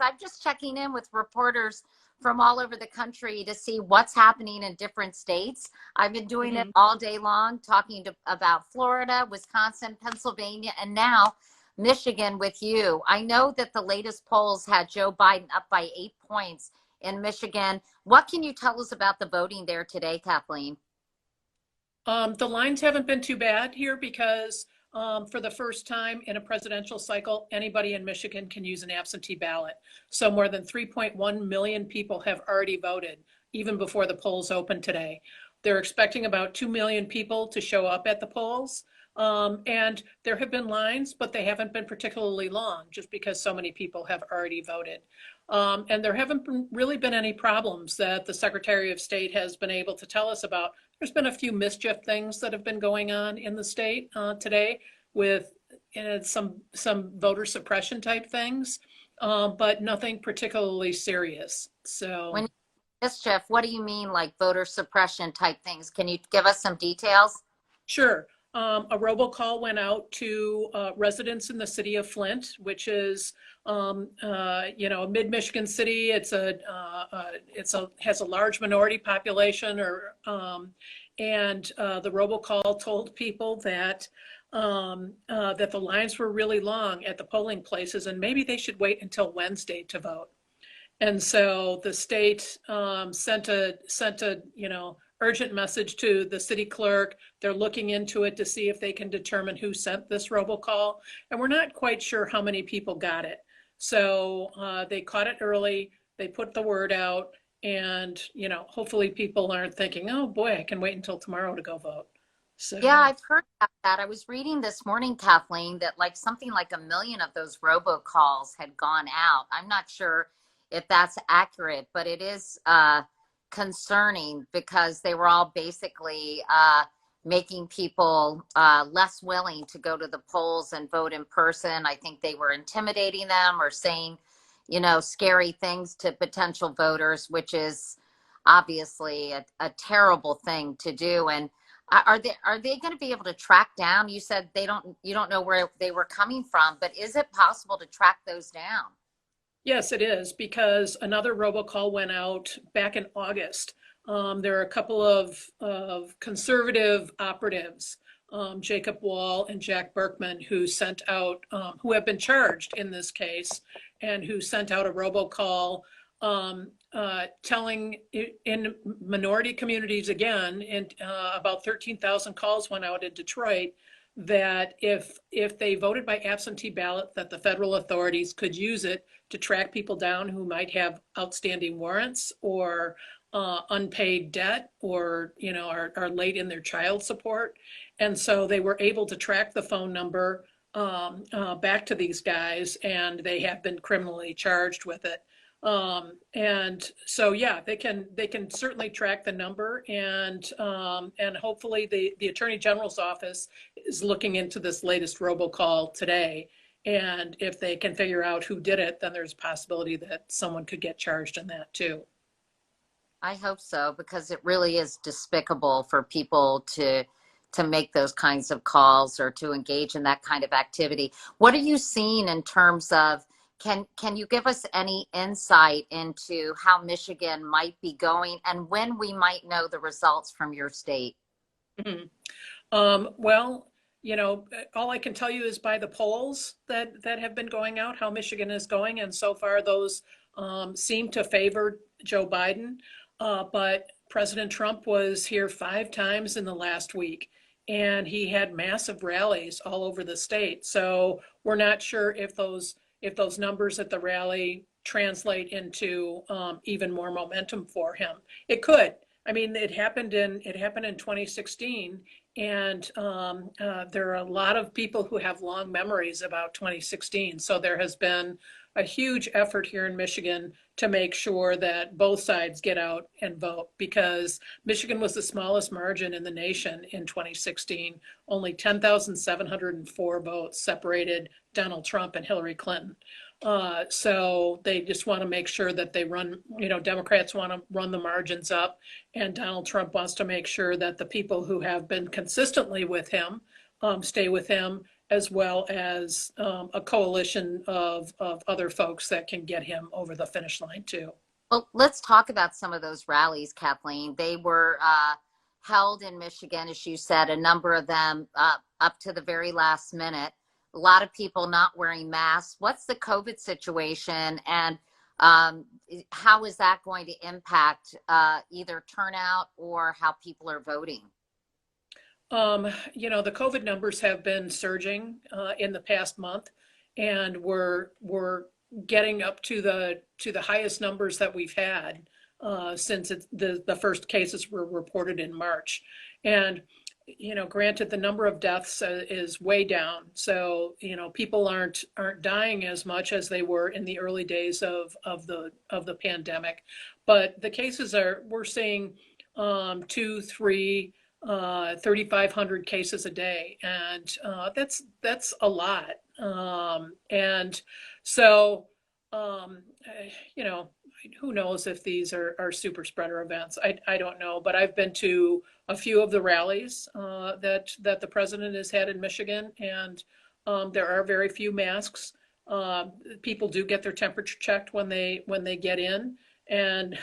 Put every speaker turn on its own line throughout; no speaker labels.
I'm just checking in with reporters from all over the country to see what's happening in different states. I've been doing it all day long, talking about Florida, Wisconsin, Pennsylvania, and now Michigan with you. I know that the latest polls had Joe Biden up by 8 points in Michigan. What can you tell us about the voting there today, Kathleen?
The lines haven't been too bad here because for the first time in a presidential cycle, anybody in Michigan can use an absentee ballot. So more than 3.1 million people have already voted, even before the polls open today. They're expecting about 2 million people to show up at the polls. And there have been lines, but they haven't been particularly long just because so many people have already voted. And there haven't really been any problems that the Secretary of State has been able to tell us about. There's been a few mischief things that have been going on in the state today with some voter suppression type things, but nothing particularly serious. So
when mischief, what do you mean, like voter suppression type things? Can you give us some details?
Sure. A robocall went out to residents in the city of Flint, which is, a mid-Michigan city. It's has a large minority population, and the robocall told people that that the lines were really long at the polling places, and maybe they should wait until Wednesday to vote. And so the state sent a urgent message to the city clerk. They're looking into it to see if they can determine who sent this robocall. And we're not quite sure how many people got it. So they caught it early, they put the word out, and hopefully people aren't thinking, oh boy, I can wait until tomorrow to go vote. So
yeah, I've heard about that. I was reading this morning, Kathleen, that something like 1 million of those robocalls had gone out. I'm not sure if that's accurate, but it is concerning because they were all basically making people less willing to go to the polls and vote in person. I think they were intimidating them or saying, scary things to potential voters, which is obviously a terrible thing to do. And are they going to be able to track down? You said you don't know where they were coming from, but is it possible to track those down?
Yes, it is, because another robocall went out back in August. There are a couple of conservative operatives, Jacob Wall and Jack Berkman, who sent out, who have been charged in this case, and who sent out a robocall telling in minority communities again, and about 13,000 calls went out in Detroit, that if they voted by absentee ballot, that the federal authorities could use it to track people down who might have outstanding warrants or unpaid debt or are late in their child support. And so they were able to track the phone number back to these guys, and they have been criminally charged with it. And so, yeah, they can certainly track the number, and hopefully the Attorney General's office is looking into this latest robocall today. And if they can figure out who did it, then there's a possibility that someone could get charged in that too.
I hope so, because it really is despicable for people to make those kinds of calls or to engage in that kind of activity. What are you seeing in terms of, can you give us any insight into how Michigan might be going and when we might know the results from your state?
Well, all I can tell you is by the polls that have been going out, how Michigan is going. And so far, those seem to favor Joe Biden. But President Trump was here 5 times in the last week, and he had massive rallies all over the state. So we're not sure if those numbers at the rally translate into even more momentum for him. It could. I mean, it happened in 2016, and there are a lot of people who have long memories about 2016. So there has been a huge effort here in Michigan to make sure that both sides get out and vote, because Michigan was the smallest margin in the nation in 2016. Only 10,704 votes separated Donald Trump and Hillary Clinton. So they just want to make sure that they run, Democrats want to run the margins up, and Donald Trump wants to make sure that the people who have been consistently with him stay with him, as well as a coalition of other folks that can get him over the finish line too.
Well, let's talk about some of those rallies, Kathleen. They were held in Michigan, as you said, a number of them up to the very last minute. A lot of people not wearing masks. What's the COVID situation, and how is that going to impact either turnout or how people are voting?
The COVID numbers have been surging in the past month, and we're getting up to the highest numbers that we've had since the first cases were reported in March. And granted, the number of deaths is way down, so people aren't dying as much as they were in the early days of the pandemic. But the cases we're seeing 2, 3. 3,500 cases a day, and that's a lot. And so, who knows if these are super spreader events? I don't know, but I've been to a few of the rallies that the president has had in Michigan, and there are very few masks. People do get their temperature checked when they get in, and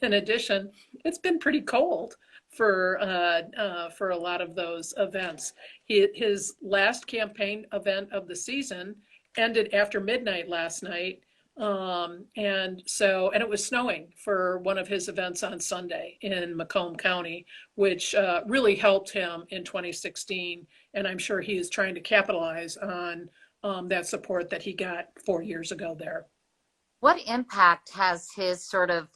in addition, it's been pretty cold for a lot of those events. His last campaign event of the season ended after midnight last night, and it was snowing for one of his events on Sunday in Macomb County, which really helped him in 2016, and I'm sure he is trying to capitalize on that support that he got 4 years ago there.
What impact has his sort of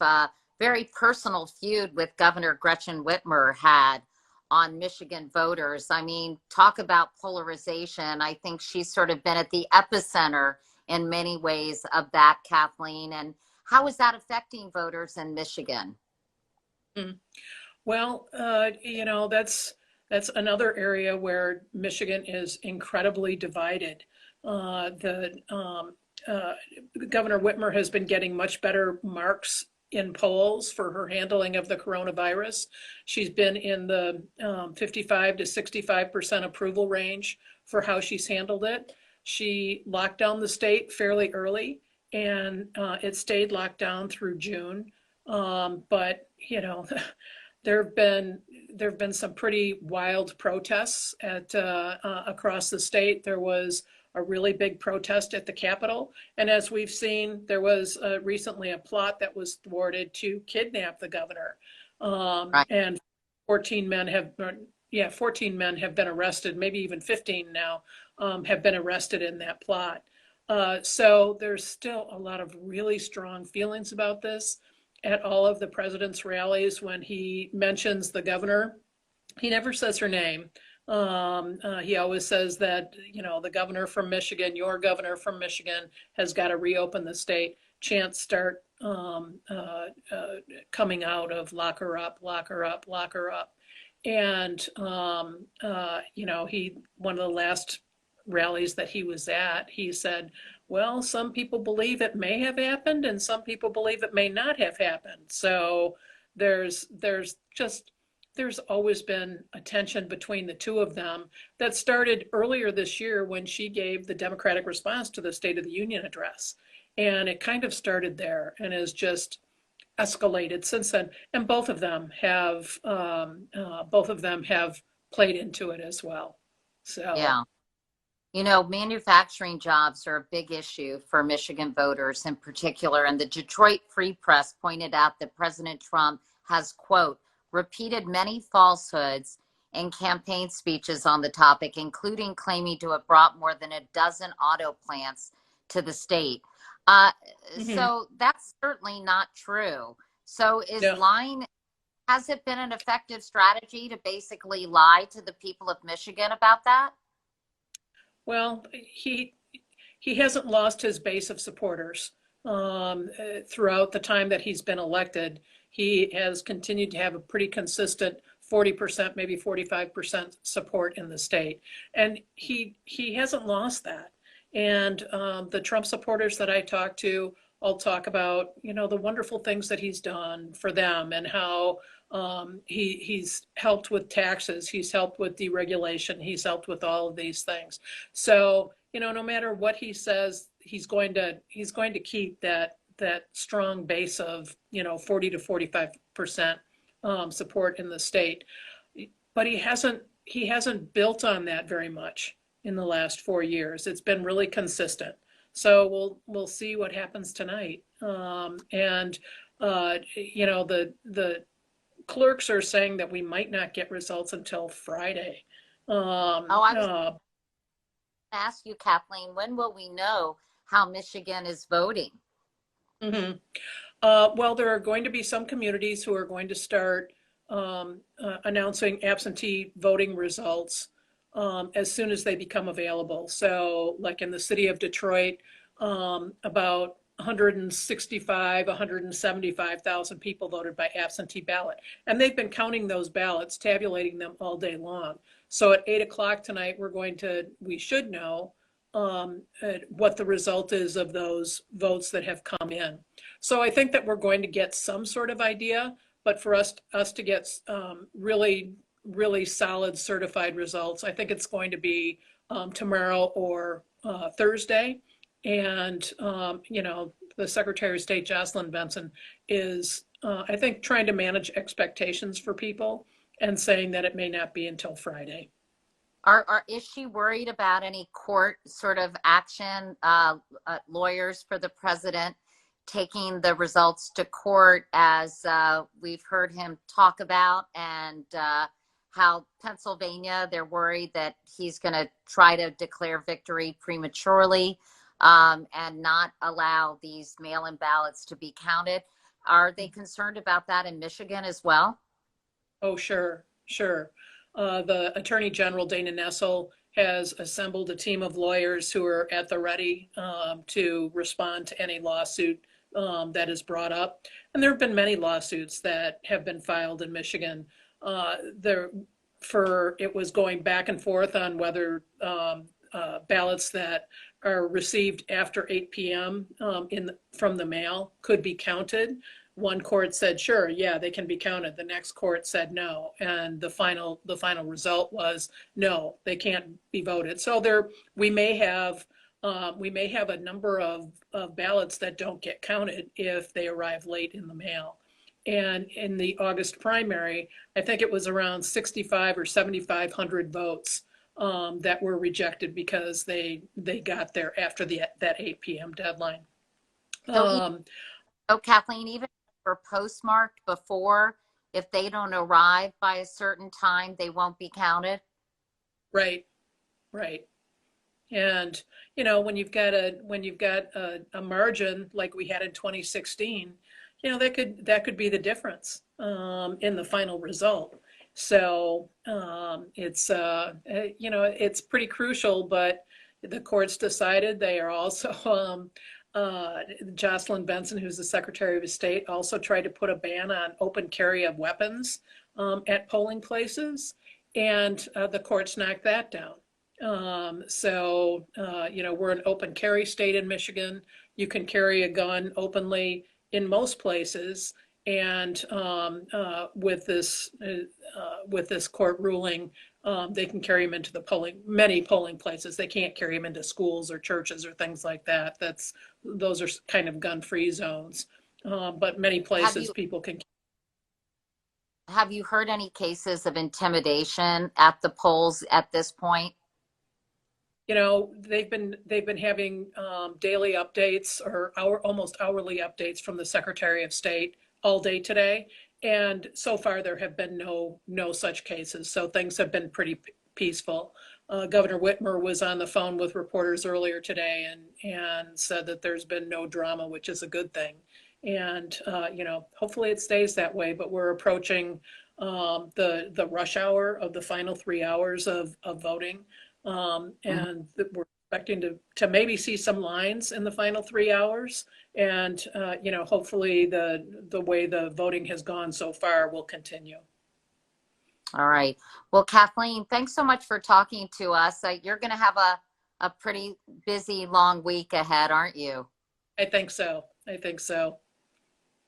very personal feud with Governor Gretchen Whitmer had on Michigan voters? I mean, talk about polarization. I think she's sort of been at the epicenter in many ways of that, Kathleen. And how is that affecting voters in Michigan?
Well, that's another area where Michigan is incredibly divided. Governor Whitmer has been getting much better marks in polls for her handling of the coronavirus. She's been in the 55 to 65% approval range for how she's handled it. She locked down the state fairly early, and it stayed locked down through June. But there have been some pretty wild protests across the state. There was a really big protest at the Capitol. And as we've seen, there was recently a plot that was thwarted to kidnap the governor.
Right.
And 14 men have been arrested, maybe even 15 now have been arrested in that plot. So there's still a lot of really strong feelings about this. At all of the president's rallies, when he mentions the governor, he never says her name. He always says that, the governor from Michigan, your governor from Michigan, has got to reopen the state. Chants start coming out of lock her up, lock her up, lock her up. And, one of the last rallies that he was at, he said, well, some people believe it may have happened and some people believe it may not have happened. So there's always been a tension between the two of them that started earlier this year when she gave the Democratic response to the State of the Union address. And it kind of started there and has just escalated since then. And both of them have played into it as well. So
yeah. Manufacturing jobs are a big issue for Michigan voters in particular. And the Detroit Free Press pointed out that President Trump has, quote, repeated many falsehoods in campaign speeches on the topic, including claiming to have brought more than a dozen auto plants to the state. So that's certainly not true. So has it been an effective strategy to basically lie to the people of Michigan about that?
Well, he hasn't lost his base of supporters throughout the time that he's been elected. He has continued to have a pretty consistent 40%, maybe 45% support in the state. And he hasn't lost that. And the Trump supporters that I talk to all talk about, the wonderful things that he's done for them and how He's helped with taxes. He's helped with deregulation. He's helped with all of these things. So, no matter what he says, he's going to keep that strong base of, 40 to 45% support in the state. But he hasn't built on that very much in the last 4 years. It's been really consistent. So we'll see what happens tonight. The clerks are saying that we might not get results until Friday.
I was ask you, Kathleen, when will we know how Michigan is voting?
Mm-hmm. Well, there are going to be some communities who are going to start announcing absentee voting results as soon as they become available. So like in the city of Detroit, about 175,000 people voted by absentee ballot. And they've been counting those ballots, tabulating them all day long. So at 8 o'clock tonight, we should know what the result is of those votes that have come in. So I think that we're going to get some sort of idea, but for us to get really, really solid certified results, I think it's going to be tomorrow or Thursday. And, the Secretary of State, Jocelyn Benson, is, I think, trying to manage expectations for people and saying that it may not be until Friday.
Is she worried about any court sort of action, lawyers for the president taking the results to court, as we've heard him talk about, and how Pennsylvania, they're worried that he's going to try to declare victory prematurely and not allow these mail-in ballots to be counted. Are they concerned about that in Michigan as well?
Oh, sure. The Attorney General, Dana Nessel, has assembled a team of lawyers who are at the ready to respond to any lawsuit that is brought up. And there have been many lawsuits that have been filed in Michigan. It was going back and forth on whether ballots that are received after 8 p.m. From the mail could be counted. One court said, sure, yeah, they can be counted. The next court said no, and the final result was no, they can't be voted. So we may have a number of ballots that don't get counted if they arrive late in the mail. And in the August primary, I think it was around 6,500 or 7,500 votes that were rejected because they got there after that 8 p.m. deadline.
Kathleen, even if they're postmarked before, if they don't arrive by a certain time, they won't be counted?
Right. And when you've got a margin like we had in 2016, that could be the difference in the final result. So it's pretty crucial, but the courts decided. They are also Jocelyn Benson, who's the Secretary of State, also tried to put a ban on open carry of weapons at polling places, and the courts knocked that down. We're an open carry state in Michigan. You can carry a gun openly in most places. And with this court ruling, they can carry them into many polling places. They can't carry them into schools or churches or things like that. Those are kind of gun-free zones. But many places people can.
Have you heard any cases of intimidation at the polls at this point?
They've been having daily updates or almost hourly updates from the Secretary of State all day today, and so far there have been no such cases. So things have been pretty peaceful. Governor Whitmer was on the phone with reporters earlier today and said that there's been no drama, which is a good thing. And hopefully it stays that way. But we're approaching the rush hour of the final 3 hours of voting, and we're expecting to maybe see some lines in the final 3 hours. And, hopefully the way the voting has gone so far will continue.
All right. Well, Kathleen, thanks so much for talking to us. You're going to have a pretty busy, long week ahead, aren't you?
I think so.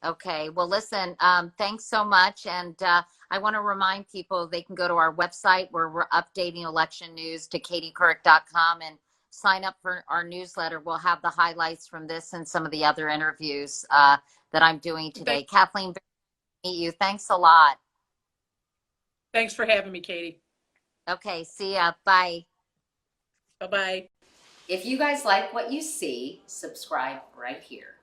Okay. Well, listen, thanks so much. And I want to remind people they can go to our website where we're updating election news to katiecouric.com and sign up for our newsletter. We'll have the highlights from this and some of the other interviews that I'm doing today. Kathleen, very nice to meet you. Thanks a lot.
Thanks for having me, Katie.
Okay. See ya. Bye.
Bye-bye.
If you guys like what you see, subscribe right here.